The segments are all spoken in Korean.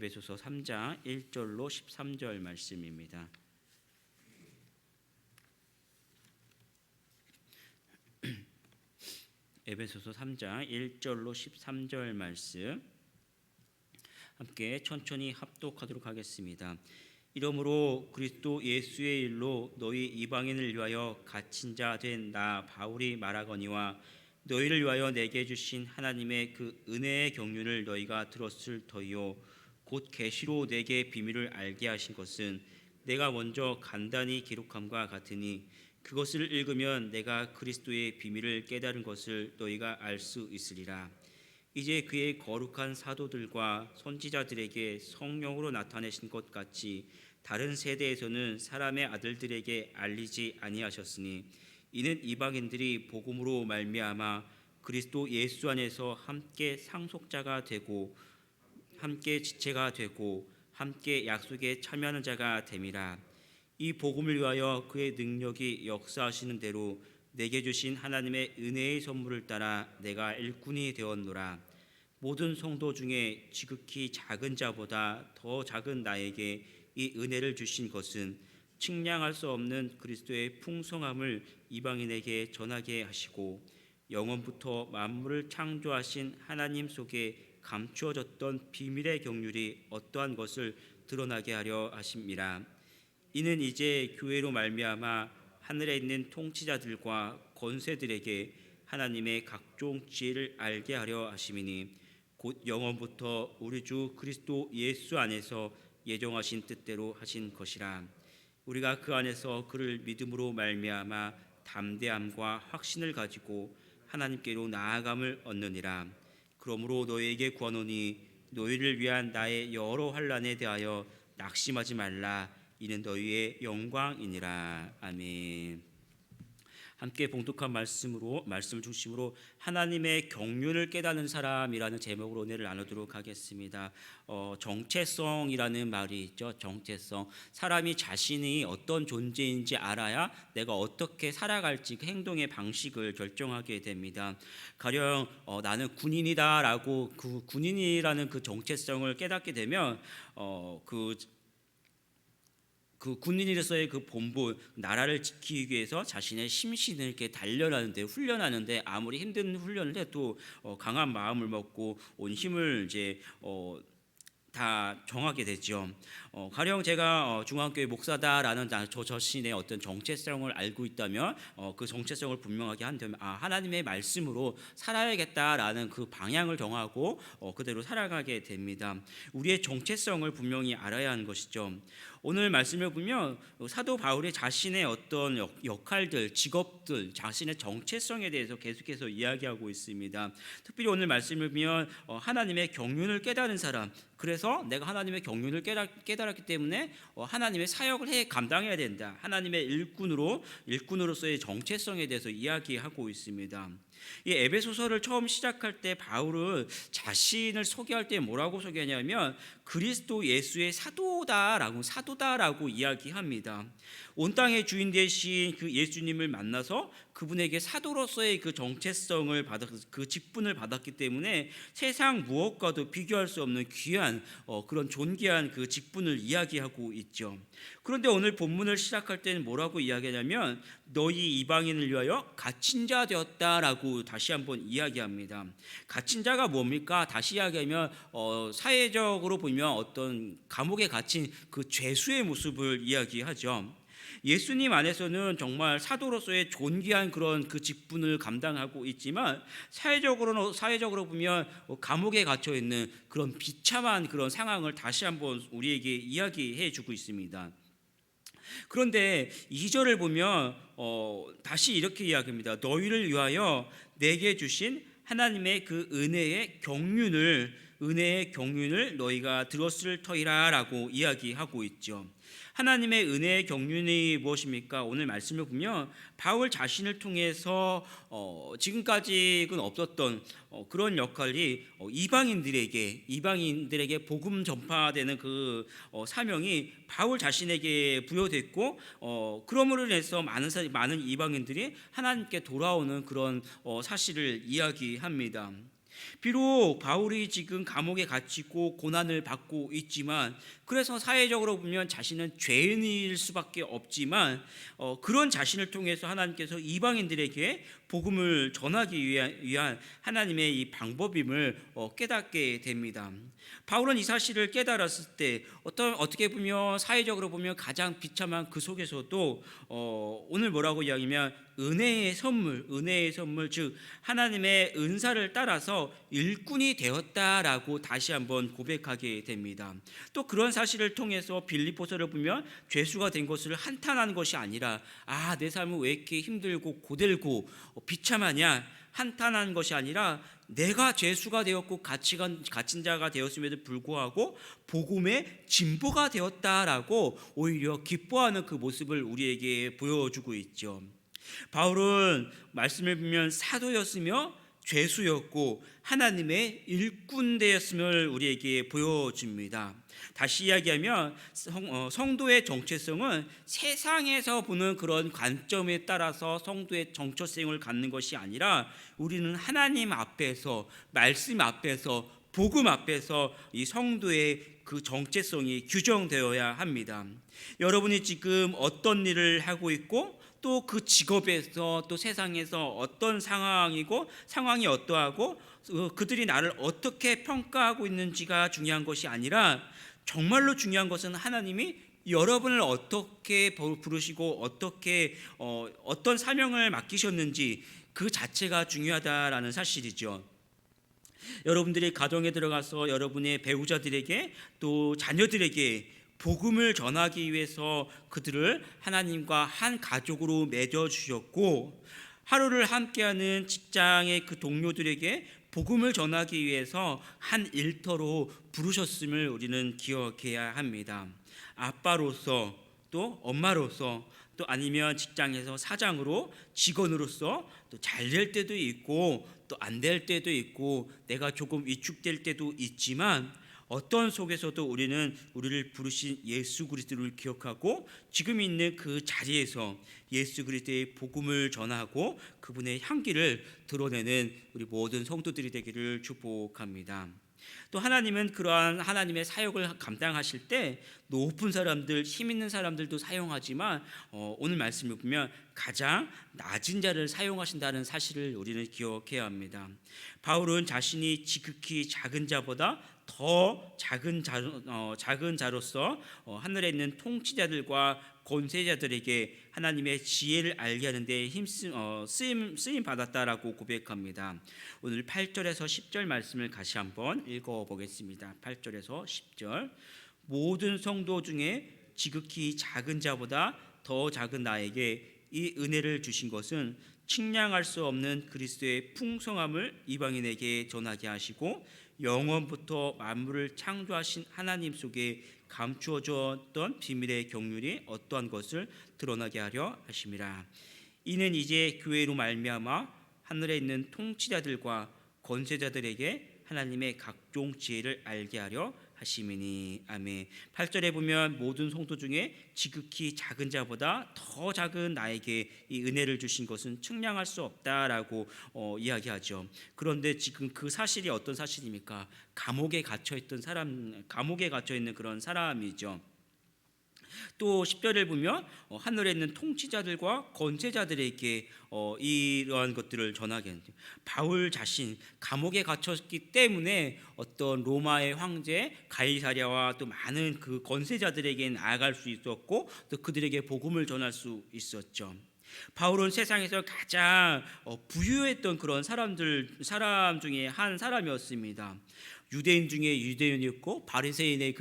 에베소서 3장 1절로 13절 말씀입니다. 에베소서 3장 1절로 13절 말씀 함께 천천히 합독하도록 하겠습니다. 이러므로 그리스도 예수의 일로 너희 이방인을 위하여 갇힌 자 된 나 바울이 말하거니와 너희를 위하여 내게 주신 하나님의 그 은혜의 경륜을 너희가 들었을 터이요 곧 계시로 내게 비밀을 알게 하신 것은 내가 먼저 간단히 기록함과 같으니 그것을 읽으면 내가 그리스도의 비밀을 깨달은 것을 너희가 알 수 있으리라. 이제 그의 거룩한 사도들과 선지자들에게 성령으로 나타내신 것 같이 다른 세대에서는 사람의 아들들에게 알리지 아니하셨으니 이는 이방인들이 복음으로 말미암아 그리스도 예수 안에서 함께 상속자가 되고 함께 지체가 되고 함께 약속에 참여하는 자가 됨이라. 이 복음을 위하여 그의 능력이 역사하시는 대로 내게 주신 하나님의 은혜의 선물을 따라 내가 일꾼이 되었노라. 모든 성도 중에 지극히 작은 자보다 더 작은 나에게 이 은혜를 주신 것은 측량할 수 없는 그리스도의 풍성함을 이방인에게 전하게 하시고 영원부터 만물을 창조하신 하나님 속에 감추어졌던 비밀의 경륜이 어떠한 것을 드러나게 하려 하심이라. 이는 이제 교회로 말미암아 하늘에 있는 통치자들과 권세들에게 하나님의 각종 지혜를 알게 하려 하심이니 곧 영원부터 우리 주 그리스도 예수 안에서 예정하신 뜻대로 하신 것이라. 우리가 그 안에서 그를 믿음으로 말미암아 담대함과 확신을 가지고 하나님께로 나아감을 얻느니라. 그러므로 너희에게 구하노니 너희를 위한 나의 여러 환난에 대하여 낙심하지 말라. 이는 너희의 영광이니라. 아멘. 함께 봉독한 말씀을 중심으로 하나님의 경륜을 깨닫는 사람이라는 제목으로 은혜를 나누도록 하겠습니다. 정체성이라는 말이 있죠. 정체성. 사람이 자신이 어떤 존재인지 알아야 내가 어떻게 살아갈지 그 행동의 방식을 결정하게 됩니다. 가령 나는 군인이다라고 그 군인이라는 그 정체성을 깨닫게 되면 그 군인으로서의 그 본분, 나라를 지키기 위해서 자신의 심신을 이렇게 단련하는데, 훈련하는데 아무리 힘든 훈련을 해도 강한 마음을 먹고 온 힘을 이제 다 정하게 되죠. 가령 제가 중앙교회 목사다라는 저 자신의 어떤 정체성을 알고 있다면 그 정체성을 분명하게 한다면 하나님의 말씀으로 살아야겠다라는 그 방향을 정하고 그대로 살아가게 됩니다. 우리의 정체성을 분명히 알아야 하는 것이죠. 오늘 말씀을 보면 사도 바울이 자신의 어떤 역할들, 직업들, 자신의 정체성에 대해서 계속해서 이야기하고 있습니다. 특별히 오늘 말씀을 보면 하나님의 경륜을 깨달은 사람, 그래서 내가 하나님의 경륜을 깨달았기 때문에 하나님의 사역을 감당해야 된다. 하나님의 일꾼으로서의 정체성에 대해서 이야기하고 있습니다. 이 에베소서를 처음 시작할 때 바울은 자신을 소개할 때 뭐라고 소개하냐면 그리스도 예수의 사도다라고 이야기합니다. 온 땅의 주인 되신 그 예수님을 만나서 그분에게 사도로서의 그 정체성을 그 직분을 받았기 때문에 세상 무엇과도 비교할 수 없는 귀한 그런 존귀한 그 직분을 이야기하고 있죠. 그런데 오늘 본문을 시작할 때는 뭐라고 이야기하냐면 너희 이방인을 위하여 갇힌 자 되었다라고 다시 한번 이야기합니다. 갇힌 자가 뭡니까? 다시 이야기하면 사회적으로 보면 어떤 감옥에 갇힌 그 죄수의 모습을 이야기하죠. 예수님 안에서는 정말 사도로서의 존귀한 그런 그 직분을 감당하고 있지만 사회적으로 보면 감옥에 갇혀 있는 그런 비참한 그런 상황을 다시 한번 우리에게 이야기해 주고 있습니다. 그런데 2절을 보면 다시 이렇게 이야기합니다. 너희를 위하여 내게 주신 하나님의 그 은혜의 경륜을 너희가 들었을 터이라라고 이야기하고 있죠. 하나님의 은혜의 경륜이 무엇입니까? 오늘 말씀을 보면 바울 자신을 통해서 지금까지는 없었던 그런 역할이 이방인들에게 복음 전파되는 그 사명이 바울 자신에게 부여됐고 그러므로 인해서 많은 이방인들이 하나님께 돌아오는 그런 사실을 이야기합니다. 비록 바울이 지금 감옥에 갇히고 고난을 받고 있지만, 그래서 사회적으로 보면 자신은 죄인일 수밖에 없지만 그런 자신을 통해서 하나님께서 이방인들에게 복음을 전하기 위한 하나님의 이 방법임을 깨닫게 됩니다. 바울은 이 사실을 깨달았을 때 어떻게 보면 사회적으로 보면 가장 비참한 그 속에서도 오늘 뭐라고 이야기하면 은혜의 선물, 즉 하나님의 은사를 따라서 일꾼이 되었다라고 다시 한번 고백하게 됩니다. 또 그런 사실을 통해서 빌립보서를 보면 죄수가 된 것을 한탄하는 것이 아니라 내 삶은 왜 이렇게 힘들고 고달고 비참하냐 한탄하는 것이 아니라 내가 죄수가 되었고 갇힌 자가 되었음에도 불구하고 복음의 진보가 되었다라고 오히려 기뻐하는 그 모습을 우리에게 보여주고 있죠. 바울은 말씀을 보면 사도였으며 죄수였고 하나님의 일꾼 되었음을 우리에게 보여줍니다. 다시 이야기하면 성도의 정체성은 세상에서 보는 그런 관점에 따라서 성도의 정체성을 갖는 것이 아니라 우리는 하나님 앞에서, 말씀 앞에서, 복음 앞에서 이 성도의 그 정체성이 규정되어야 합니다. 여러분이 지금 어떤 일을 하고 있고 또 그 직업에서 또 세상에서 어떤 상황이 어떠하고 그들이 나를 어떻게 평가하고 있는지가 중요한 것이 아니라 정말로 중요한 것은 하나님이 여러분을 어떻게 부르시고 어떤 사명을 맡기셨는지 그 자체가 중요하다라는 사실이죠. 여러분들이 가정에 들어가서 여러분의 배우자들에게 또 자녀들에게 복음을 전하기 위해서 그들을 하나님과 한 가족으로 맺어주셨고, 하루를 함께하는 직장의 그 동료들에게 복음을 전하기 위해서 한 일터로 부르셨음을 우리는 기억해야 합니다. 아빠로서 또 엄마로서 또 아니면 직장에서 사장으로 직원으로서 또 잘 될 때도 있고 또 안 될 때도 있고 내가 조금 위축될 때도 있지만 어떤 속에서도 우리는 우리를 부르신 예수 그리스도를 기억하고 지금 있는 그 자리에서 예수 그리스도의 복음을 전하고 그분의 향기를 드러내는 우리 모든 성도들이 되기를 축복합니다. 또 하나님은 그러한 하나님의 사역을 감당하실 때 높은 사람들, 힘 있는 사람들도 사용하지만 오늘 말씀을 보면 가장 낮은 자를 사용하신다는 사실을 우리는 기억해야 합니다. 바울은 자신이 지극히 작은 자보다 더 작은 자로서 하늘에 있는 통치자들과 권세자들에게 하나님의 지혜를 알게 하는 데 쓰임 받았다라고 고백합니다. 오늘 8절에서 10절 말씀을 다시 한번 읽어보겠습니다. 8절에서 10절. 모든 성도 중에 지극히 작은 자보다 더 작은 나에게 이 은혜를 주신 것은 측량할 수 없는 그리스도의 풍성함을 이방인에게 전하게 하시고 영원부터 만물을 창조하신 하나님 속에 감추어졌던 비밀의 경륜이 어떠한 것을 드러나게 하려 하심이라. 이는 이제 교회로 말미암아 하늘에 있는 통치자들과 권세자들에게 하나님의 각종 지혜를 알게 하려 하심이니. 아멘. 8절에 보면 모든 성도 중에 지극히 작은 자보다 더 작은 나에게 이 은혜를 주신 것은 측량할 수 없다라고 이야기하죠. 그런데 지금 그 사실이 어떤 사실입니까? 감옥에 갇혀 있는 그런 사람이죠. 또 10절을 보면 하늘에 있는 통치자들과 권세자들에게 이러한 것들을 전하게 합니다. 바울 자신 감옥에 갇혔기 때문에 어떤 로마의 황제 가이사랴와 또 많은 그 권세자들에게 나아갈 수 있었고 또 그들에게 복음을 전할 수 있었죠. 바울은 세상에서 가장 부유했던 그런 사람 중에 한 사람이었습니다. 유대인 중에 유대인이었고 바리새인의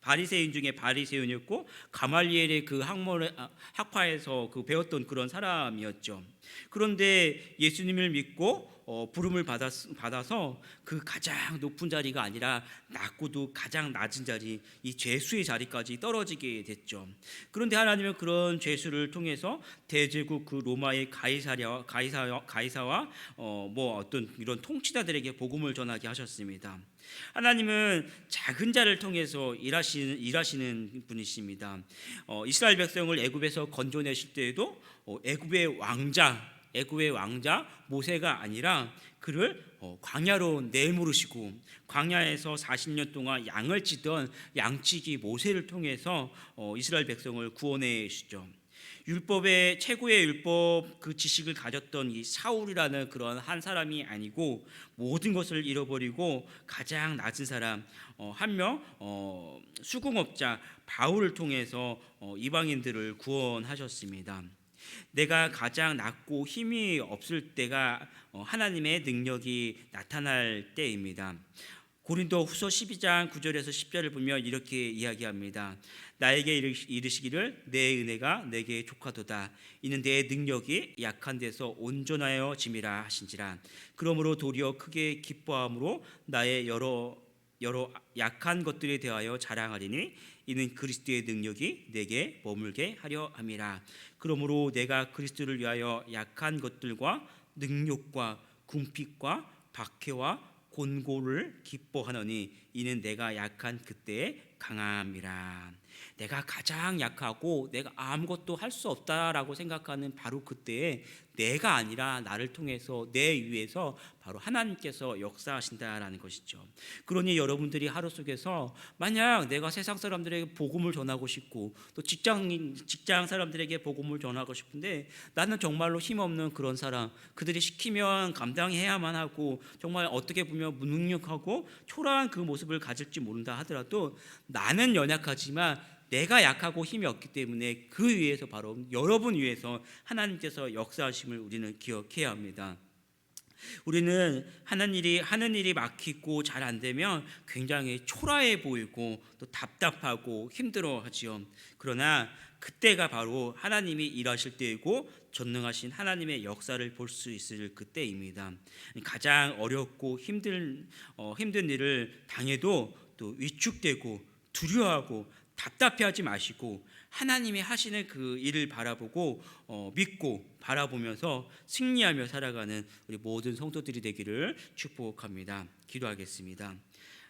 바리새인 중에 바리새인이었고 가말리엘의 그 학파에서 배웠던 그런 사람이었죠. 그런데 예수님을 믿고 부름을 받아서 그 가장 높은 자리가 아니라 낮고도 가장 낮은 자리, 이 죄수의 자리까지 떨어지게 됐죠. 그런데 하나님은 그런 죄수를 통해서 대제국 그 로마의 가이사와 어떤 이런 통치자들에게 복음을 전하게 하셨습니다. 하나님은 작은 자를 통해서 일하시는 분이십니다. 이스라엘 백성을 애굽에서 건져내실 때에도 애굽의 왕자 애굽의 왕자 모세가 아니라 그를 광야로 내모르시고 광야에서 40년 동안 양을 치던 양치기 모세를 통해서 이스라엘 백성을 구원해 주시죠. 율법의 최고의 율법 그 지식을 가졌던 이 사울이라는 그런 한 사람이 아니고 모든 것을 잃어버리고 가장 낮은 사람 한 명 수공업자 바울을 통해서 이방인들을 구원하셨습니다. 내가 가장 낮고 힘이 없을 때가 하나님의 능력이 나타날 때입니다. 고린도 후서 12장 9절에서 10절을 보면 이렇게 이야기합니다. 나에게 이르시기를 내 은혜가 내게 족하도다. 이는 내 능력이 약한 데서 온전하여 짐이라 하신지라. 그러므로 도리어 크게 기뻐함으로 나의 여러 약한 것들에 대하여 자랑하리니 이는 그리스도의 능력이 내게 머물게 하려 함이라. 그러므로 내가 그리스도를 위하여 약한 것들과 능욕과 궁핍과 박해와 곤고를 기뻐하노니 이는 내가 약한 그때에 강함이라. 내가 가장 약하고 내가 아무것도 할 수 없다라고 생각하는 바로 그때에 내가 아니라 나를 통해서 내 위에서 바로 하나님께서 역사하신다라는 것이죠. 그러니 여러분들이 하루 속에서 만약 내가 세상 사람들에게 복음을 전하고 싶고 또 직장 사람들에게 복음을 전하고 싶은데 나는 정말로 힘없는 그런 사람, 그들이 시키면 감당해야만 하고 정말 어떻게 보면 무능력하고 초라한 그 모습을 가질지 모른다 하더라도 나는 연약하지만 내가 약하고 힘이 없기 때문에 그 위에서 바로 여러분 위에서 하나님께서 역사하심을 우리는 기억해야 합니다. 우리는 하는 일이 막히고 잘 안 되면 굉장히 초라해 보이고 또 답답하고 힘들어하지요. 그러나 그때가 바로 하나님이 일하실 때이고 전능하신 하나님의 역사를 볼 수 있을 그때입니다. 가장 어렵고 힘든 일을 당해도 또 위축되고 두려워하고 답답해하지 마시고 하나님이 하시는 그 일을 바라보고 믿고 바라보면서 승리하며 살아가는 우리 모든 성도들이 되기를 축복합니다. 기도하겠습니다.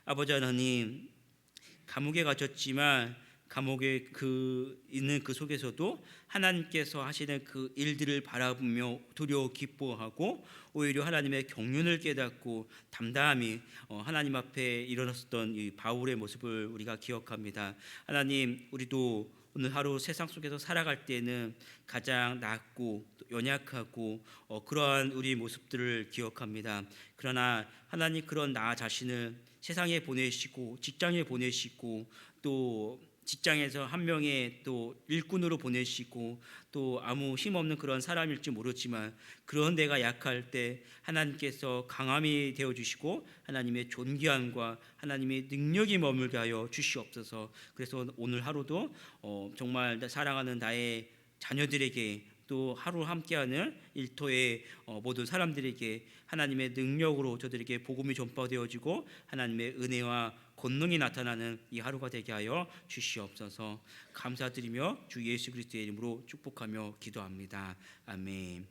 아버지 하나님, 감옥에 갇혔지만 감옥에 있는 그 속에서도 하나님께서 하시는 그 일들을 바라보며 두려워 기뻐하고 오히려 하나님의 경륜을 깨닫고 담담히 하나님 앞에 일어났었던 이 바울의 모습을 우리가 기억합니다. 하나님, 우리도 오늘 하루 세상 속에서 살아갈 때는 가장 낮고 연약하고 그러한 우리 모습들을 기억합니다. 그러나 하나님, 그런 나 자신을 세상에 보내시고 직장에 보내시고 또 직장에서 한 명의 또 일꾼으로 보내시고 또 아무 힘없는 그런 사람일지 모르지만 그런 내가 약할 때 하나님께서 강함이 되어주시고 하나님의 존귀함과 하나님의 능력이 머물게 하여 주시옵소서. 그래서 오늘 하루도 정말 사랑하는 나의 자녀들에게 또 하루 함께하는 일터의 모든 사람들에게 하나님의 능력으로 저들에게 복음이 전파되어지고 하나님의 은혜와 권능이 나타나는 이 하루가 되게 하여 주시옵소서. 감사드리며 주 예수 그리스도의 이름으로 축복하며 기도합니다. 아멘.